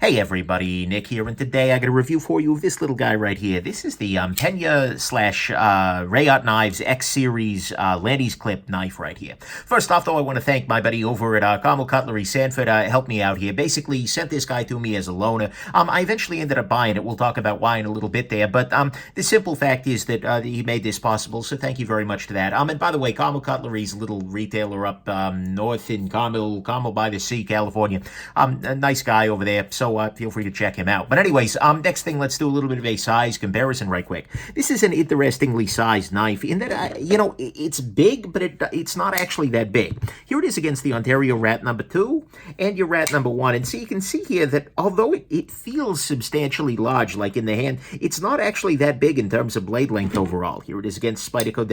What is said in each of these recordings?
Hey everybody, Nick here, and today I got a review for you of this little guy right here. This is the Peña slash Reate Knives X Series Lanny's clip knife right here. First off, though, I want to thank my buddy over at Carmel Cutlery Sanford, helped me out here. Basically, he sent this guy to me as a loaner. I eventually ended up buying it. We'll talk about why in a little bit there, but the simple fact is that he made this possible, so thank you very much to that. And by the way, Carmel Cutlery's a little retailer up north in Carmel by the Sea, California. A nice guy over there, so feel free to check him out. But anyways, next thing, let's do a little bit of a size comparison right quick. This is an interestingly sized knife in that, it's big, but it's not actually that big. Here it is against the Ontario Rat number 2 and your Rat number 1. And so you can see here that although it feels substantially large, like in the hand, it's not actually that big in terms of blade length overall. Here it is against Spyderco.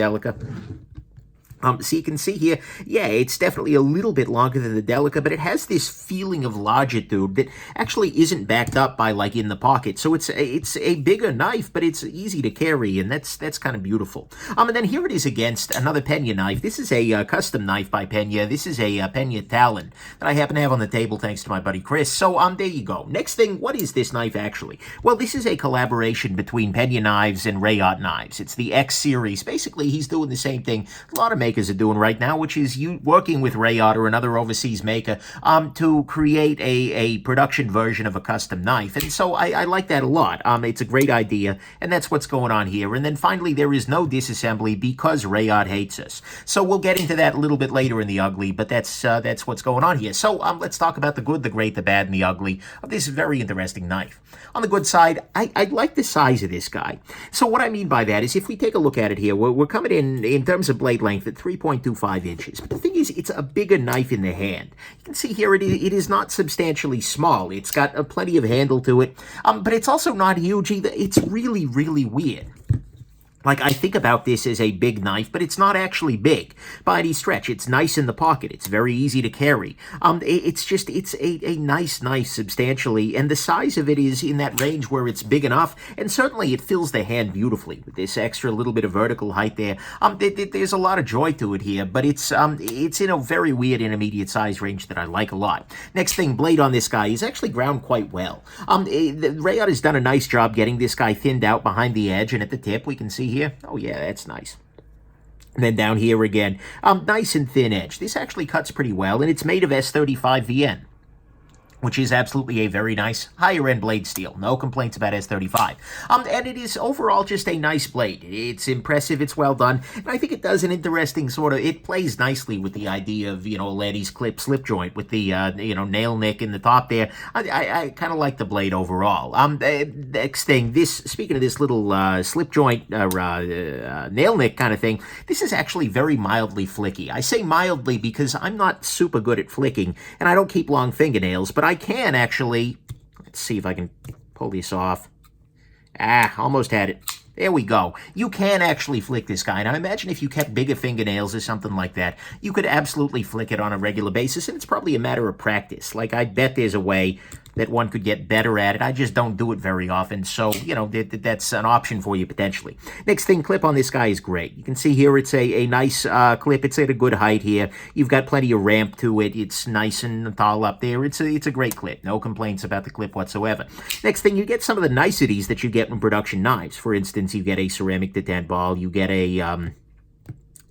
So you can see here, yeah, it's definitely a little bit longer than the Delica, but it has this feeling of longitude that actually isn't backed up by, like, in the pocket. So it's a bigger knife, but it's easy to carry, and that's kind of beautiful. And then here it is against another Peña knife. This is a custom knife by Peña. This is a Peña Talon that I happen to have on the table thanks to my buddy Chris. So there you go. Next thing, what is this knife actually? Well, this is a collaboration between Peña Knives and Reate Knives. It's the X series. Basically, he's doing the same thing a lot of makers are doing right now, which is you working with Reate or another overseas maker to create a production version of a custom knife. And so I like that a lot. It's a great idea, and that's what's going on here. And then finally, there is no disassembly because Reate hates us. So we'll get into that a little bit later in the ugly, but that's what's going on here. So let's talk about the good, the great, the bad, and the ugly of this very interesting knife. On the good side, I like the size of this guy. So what I mean by that is if we take a look at it here, we're coming in terms of blade length at 3.25 inches. But the thing is, it's a bigger knife in the hand. You can see here it is not substantially small. It's got plenty of handle to it, but it's also not huge either. It's really, really weird. Like, I think about this as a big knife, but it's not actually big by any stretch. It's nice in the pocket. It's very easy to carry. It's a nice knife substantially, and the size of it is in that range where it's big enough, and certainly it fills the hand beautifully with this extra little bit of vertical height there. There's a lot of joy to it here, but it's in a very weird intermediate size range that I like a lot. Next thing, blade on this guy is actually ground quite well. Reate has done a nice job getting this guy thinned out behind the edge, and at the tip we can see here. Oh yeah, that's nice. And then down here again, nice and thin edge. This actually cuts pretty well, and it's made of S35 VN, which is absolutely a very nice higher-end blade steel. No complaints about S35. And it is overall just a nice blade. It's impressive, it's well done, and I think it does an interesting sort of, it plays nicely with the idea of, Lanny's clip slip joint with the, nail nick in the top there. I kind of like the blade overall. Next thing, speaking of this little slip joint, nail nick kind of thing, this is actually very mildly flicky. I say mildly because I'm not super good at flicking, and I don't keep long fingernails, but I can actually, let's see if I can pull this off. Almost had it. There we go. You can actually flick this guy. Now, imagine if you kept bigger fingernails or something like that. You could absolutely flick it on a regular basis, and it's probably a matter of practice. Like, I bet there's a way that one could get better at it. I just don't do it very often, so, that's an option for you potentially. Next thing, clip on this guy is great. You can see here it's a nice clip. It's at a good height here. You've got plenty of ramp to it. It's nice and tall up there. It's a great clip. No complaints about the clip whatsoever. Next thing, you get some of the niceties that you get in production knives. For instance, you get a ceramic detent ball. You get a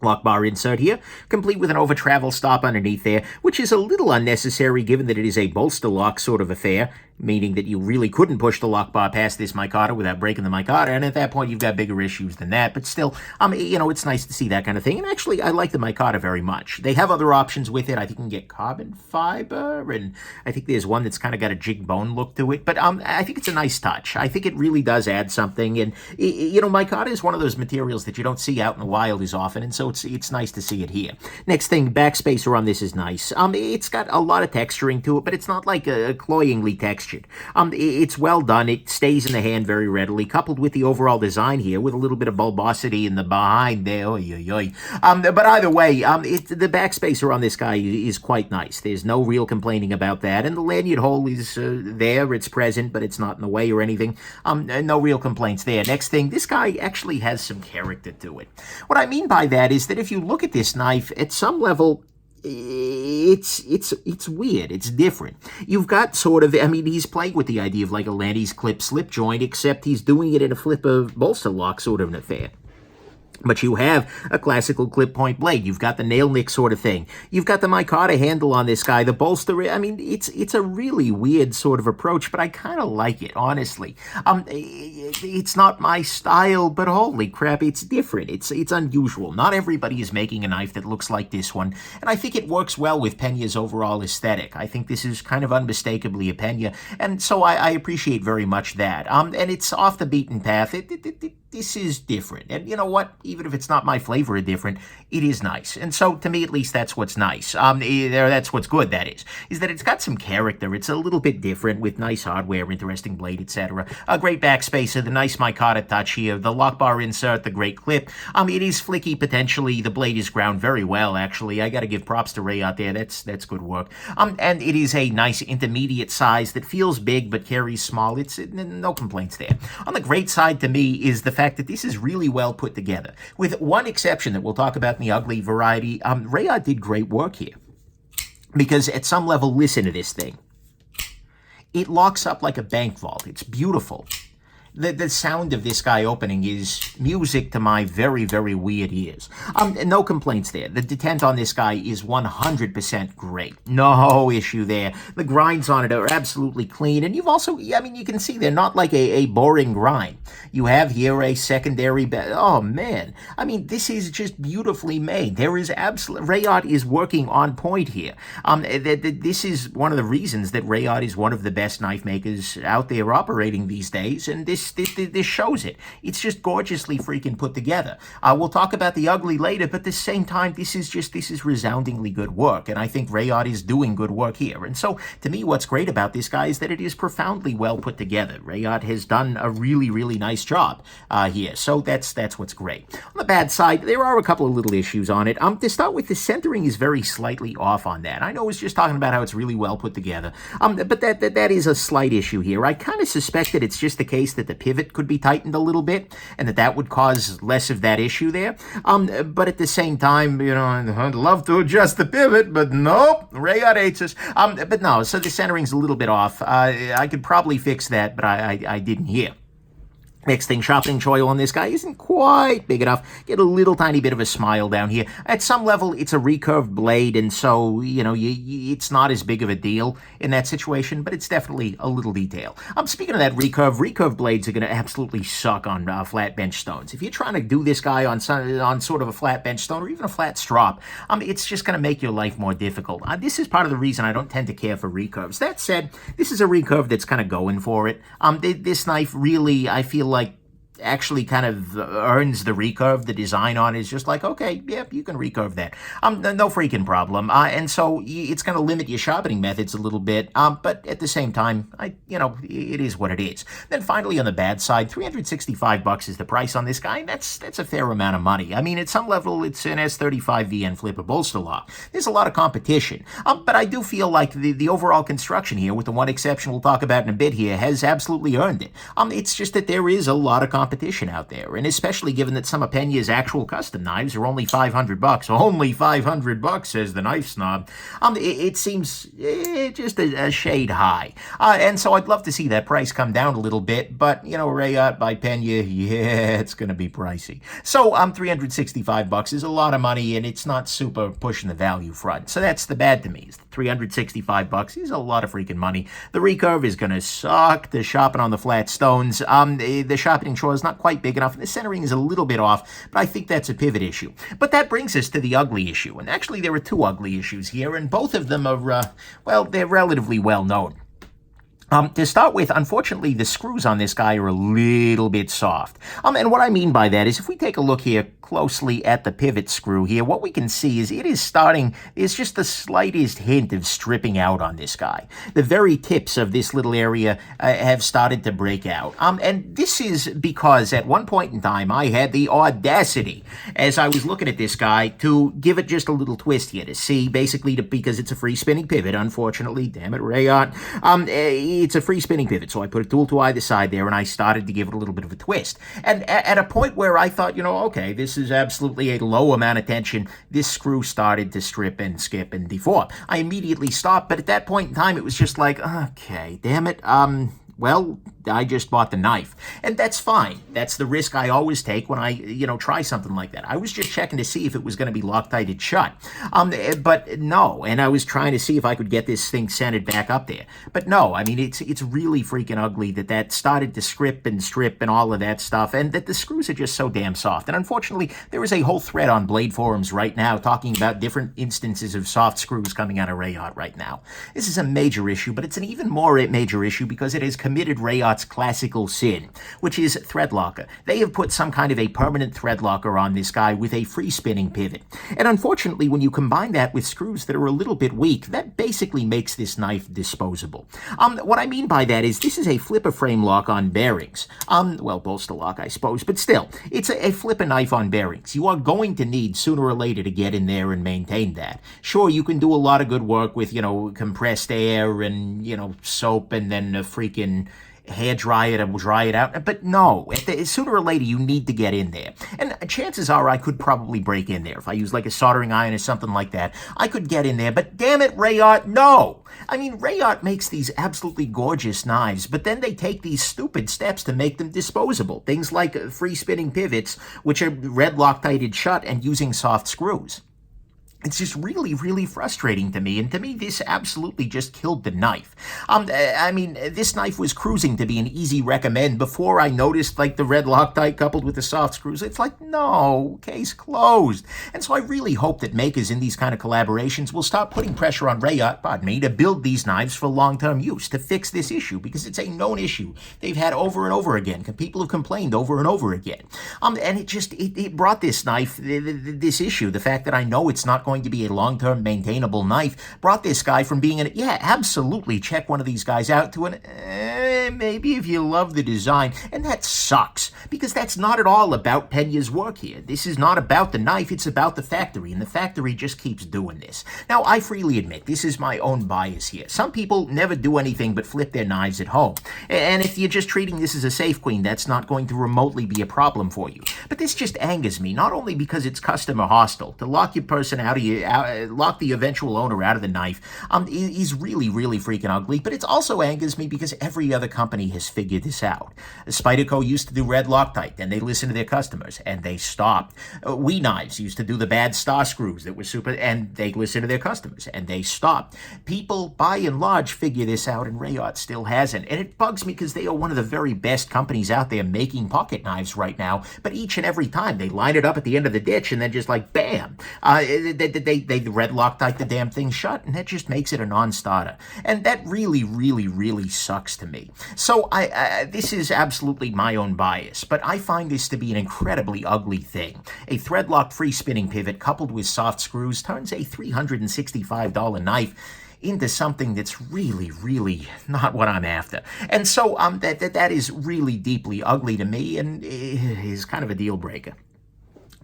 lock bar insert here, complete with an over-travel stop underneath there, which is a little unnecessary given that it is a bolster lock sort of affair, meaning that you really couldn't push the lock bar past this micarta without breaking the micarta, and at that point you've got bigger issues than that, but still, it's nice to see that kind of thing, and actually I like the micarta very much. They have other options with it. I think you can get carbon fiber, and I think there's one that's kind of got a jig bone look to it, but I think it's a nice touch. I think it really does add something, and micarta is one of those materials that you don't see out in the wild as often, and so it's nice to see it here. Next thing, backspacer on this is nice. It's got a lot of texturing to it, but it's not like cloyingly textured. It's well done. It stays in the hand very readily, coupled with the overall design here, with a little bit of bulbosity in the behind there. But either way, the backspacer on this guy is quite nice. There's no real complaining about that, and the lanyard hole is there. It's present, but it's not in the way or anything. No real complaints there. Next thing, this guy actually has some character to it. What I mean by that is that if you look at this knife, at some level, it's weird. It's different. You've got sort of, I mean, he's playing with the idea of like a Lanny's clip slip joint, except he's doing it in a flip of bolster lock sort of an affair. But you have a classical clip point blade. You've got the nail nick sort of thing. You've got the micarta handle on this guy, the bolster. I mean, it's a really weird sort of approach, but I kind of like it, honestly. It's not my style, but holy crap, it's different. It's unusual. Not everybody is making a knife that looks like this one, and I think it works well with Peña's overall aesthetic. I think this is kind of unmistakably a Peña, and so I appreciate very much that. And it's off the beaten path. This is different. And you know what? Even if it's not my flavor of different, it is nice. And so, to me, at least, that's what's nice. That's what's good, that is that it's got some character. It's a little bit different with nice hardware, interesting blade, etc. A great backspacer, the nice micarta touch here, the lock bar insert, the great clip. It is flicky, potentially. The blade is ground very well, actually. I got to give props to Reate there. That's good work. And it is a nice intermediate size that feels big but carries small. It's no complaints there. On the great side, to me, is the fact that this is really well put together. With one exception that we'll talk about in the ugly variety, Reate did great work here. Because at some level, listen to this thing. It locks up like a bank vault. It's beautiful. The sound of this guy opening is music to my very, very weird ears. No complaints there. The detent on this guy is 100% great. No issue there. The grinds on it are absolutely clean. And you've also, I mean, you can see they're not like a boring grind. You have here a secondary, oh man. I mean, this is just beautifully made. There is Reate is working on point here. This is one of the reasons that Reate is one of the best knife makers out there operating these days. And this shows it. It's just gorgeously freaking put together. We'll talk about the ugly later, but at the same time, this is resoundingly good work, and I think Reate is doing good work here. And so, to me, what's great about this guy is that it is profoundly well put together. Reate has done a really, really nice job here, so that's what's great. On the bad side, there are a couple of little issues on it. To start with, the centering is very slightly off on that. I know I was just talking about how it's really well put together, but that is a slight issue here. I kind of suspect that it's just the case that the pivot could be tightened a little bit, and that would cause less of that issue there. But at the same time, you know, I'd love to adjust the pivot, but nope, Reate hates us. But no, so the centering's a little bit off. I could probably fix that, but I didn't here. Next thing, sharpening choil on this guy isn't quite big enough. Get a little tiny bit of a smile down here. At some level, it's a recurved blade, and so, you know, it's not as big of a deal in that situation, but it's definitely a little detail. Speaking of that recurve blades are going to absolutely suck on flat bench stones. If you're trying to do this guy on sort of a flat bench stone or even a flat strop, it's just going to make your life more difficult. This is part of the reason I don't tend to care for recurves. That said, this is a recurve that's kind of going for it. This knife really, I feel like, actually kind of earns the recurve. The design on it is just like, okay, yeah, you can recurve that. No freaking problem. And so it's going to limit your sharpening methods a little bit, but at the same time, it is what it is. Then finally, on the bad side, $365 is the price on this guy. That's a fair amount of money. I mean, at some level, it's an S35 VN flipper bolster lock. There's a lot of competition, but I do feel like the overall construction here, with the one exception we'll talk about in a bit here, has absolutely earned it. It's just that there is a lot of competition out there, and especially given that some of Peña's actual custom knives are only $500. Only $500, says the knife snob. It seems just a shade high, and so I'd love to see that price come down a little bit, but you know, Reate by Peña, yeah, it's going to be pricey. So $365 is a lot of money, and it's not super pushing the value front. So that's the bad to me. Is $365 is a lot of freaking money. The recurve is going to suck. The sharpening on the flat stones, the sharpening choil is not quite big enough, and the centering is a little bit off, but I think that's a pivot issue. But that brings us to the ugly issue, and actually there are two ugly issues here, and both of them are, well, they're relatively well known. To start with, unfortunately, the screws on this guy are a little bit soft. And what I mean by that is if we take a look here closely at the pivot screw here, what we can see is there's just the slightest hint of stripping out on this guy. The very tips of this little area have started to break out. And this is because at one point in time, I had the audacity, as I was looking at this guy, to give it just a little twist here to see, basically, because it's a free spinning pivot, unfortunately, damn it, Reate. it's a free spinning pivot, so I put a tool to either side there, and I started to give it a little bit of a twist. And at a point where I thought, okay, this is absolutely a low amount of tension, this screw started to strip and skip and deform. I immediately stopped, but at that point in time, it was just like, okay, damn it, well, I just bought the knife. And that's fine. That's the risk I always take when I, try something like that. I was just checking to see if it was going to be Loctited shut. But no, and I was trying to see if I could get this thing centered back up there. But no, I mean, it's really freaking ugly that started to strip and all of that stuff, and that the screws are just so damn soft. And unfortunately, there is a whole thread on Blade forums right now talking about different instances of soft screws coming out of Reate right now. This is a major issue, but it's an even more major issue because it has committed Reate's classical sin, which is thread locker. They have put some kind of a permanent thread locker on this guy with a free spinning pivot. And unfortunately, when you combine that with screws that are a little bit weak, that basically makes this knife disposable. What I mean by that is this is a flipper frame lock on bearings. Well, bolster lock, I suppose, but still, it's a flipper knife on bearings. You are going to need sooner or later to get in there and maintain that. Sure, you can do a lot of good work with, compressed air and, soap and then a freaking hair dry it and dry it out. But no, sooner or later you need to get in there. And chances are I could probably break in there. If I use like a soldering iron or something like that, I could get in there. But damn it, Reate, no! I mean, Reate makes these absolutely gorgeous knives, but then they take these stupid steps to make them disposable. Things like free spinning pivots, which are red Loctited shut and using soft screws. It's just really, really frustrating to me, and to me, this absolutely just killed the knife. I mean, this knife was cruising to be an easy recommend before I noticed, like, the red Loctite coupled with the soft screws. It's like, no, case closed. And so I really hope that makers in these kind of collaborations will start putting pressure on Reate, to build these knives for long-term use, to fix this issue, because it's a known issue they've had over and over again. People have complained over and over again. And it brought this knife, this issue, the fact that I know it's not going to be a long-term maintainable knife, brought this guy from being absolutely check one of these guys out to maybe if you love the design. And that sucks, because that's not at all about Peña's work here. This is not about the knife, it's about the factory, and the factory just keeps doing this. Now, I freely admit, this is my own bias here. Some people never do anything but flip their knives at home. And if you're just treating this as a safe queen, that's not going to remotely be a problem for you. But this just angers me, not only because it's customer hostile. To lock your person out of lock the eventual owner out of the knife is really, really freaking ugly, but it also angers me because every other company has figured this out. Spyderco used to do red Loctite, and they listened to their customers, and they stopped. We Knives used to do the bad star screws that were super, and they listened to their customers, and they stopped. People, by and large, figure this out, and Reate still hasn't. And it bugs me because they are one of the very best companies out there making pocket knives right now, but each and every time they line it up at the end of the ditch, and then just like, bam, they red Loctite the damn thing shut, and that just makes it a non-starter. And that really, really, really sucks to me. So this is absolutely my own bias, but I find this to be an incredibly ugly thing. A thread-locked free spinning pivot coupled with soft screws turns a $365 knife into something that's really, really not what I'm after. And so that is really deeply ugly to me, and is kind of a deal breaker.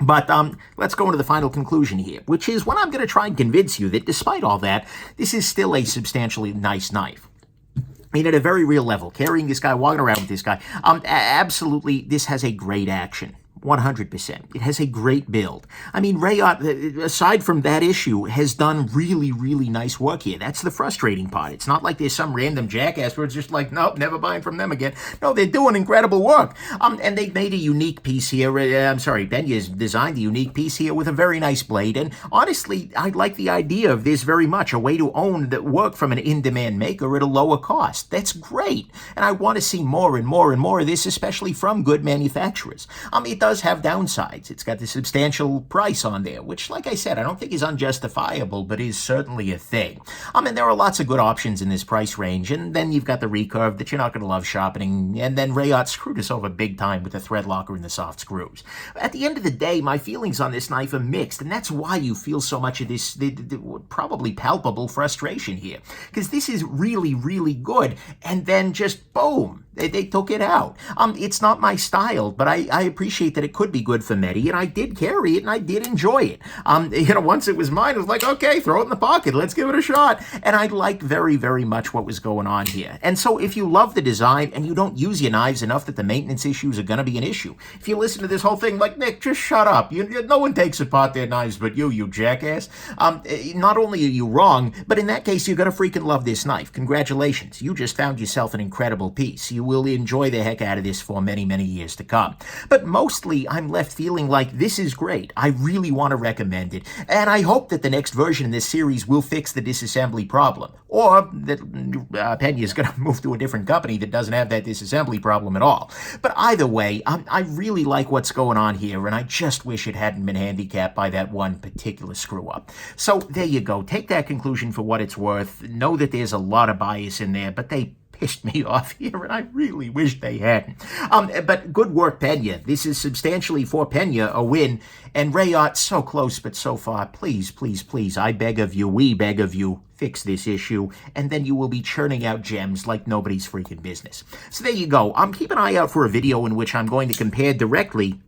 But let's go into the final conclusion here, which is when I'm going to try and convince you that despite all that, this is still a substantially nice knife. I mean, at a very real level, carrying this guy, walking around with this guy, absolutely, this has a great action. 100%. It has a great build. I mean, Reate, aside from that issue, has done really, really nice work here. That's the frustrating part. It's not like there's some random jackass where it's just like, nope, never buying from them again. No, they're doing incredible work. And they've made a unique piece here. Peña's designed a unique piece here with a very nice blade. And honestly, I like the idea of this very much, a way to own the work from an in-demand maker at a lower cost. That's great. And I want to see more and more and more of this, especially from good manufacturers. It does have downsides. It's got the substantial price on there, which, like I said, I don't think is unjustifiable, but is certainly a thing. And there are lots of good options in this price range, and then you've got the recurve that you're not going to love sharpening, and then Reate screwed us over big time with the thread locker and the soft screws. At the end of the day, my feelings on this knife are mixed, and that's why you feel so much of this probably palpable frustration here, because this is really, really good, and then just boom, They took it out. It's not my style, but I appreciate that it could be good for Medi, and I did carry it, and I did enjoy it. Once it was mine, I was like, okay, throw it in the pocket. Let's give it a shot. And I like very, very much what was going on here. And so if you love the design and you don't use your knives enough that the maintenance issues are going to be an issue, if you listen to this whole thing like, Nick, just shut up. No one takes apart their knives but you jackass. Not only are you wrong, but in that case, you're going to freaking love this knife. Congratulations. You just found yourself an incredible piece. You will enjoy the heck out of this for many, many years to come. But mostly, I'm left feeling like this is great. I really want to recommend it, and I hope that the next version in this series will fix the disassembly problem, or that Peña is going to move to a different company that doesn't have that disassembly problem at all. But either way, I really like what's going on here, and I just wish it hadn't been handicapped by that one particular screw-up. So there you go. Take that conclusion for what it's worth. Know that there's a lot of bias in there, but they pissed me off here, and I really wish they hadn't. But good work, Peña. This is substantially for Peña a win, and Reate so close but so far. Please, please, please, I beg of you, we beg of you, fix this issue, and then you will be churning out gems like nobody's freaking business. So there you go. Keep an eye out for a video in which I'm going to compare directly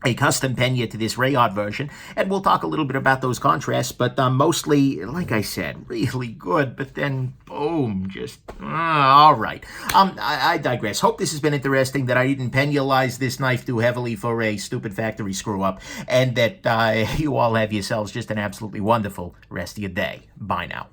a custom Peña to this Reate version, and we'll talk a little bit about those contrasts, but mostly, like I said, really good, but then, boom, just, all right. I digress. Hope this has been interesting, that I didn't penalize this knife too heavily for a stupid factory screw-up, and that you all have yourselves just an absolutely wonderful rest of your day. Bye now.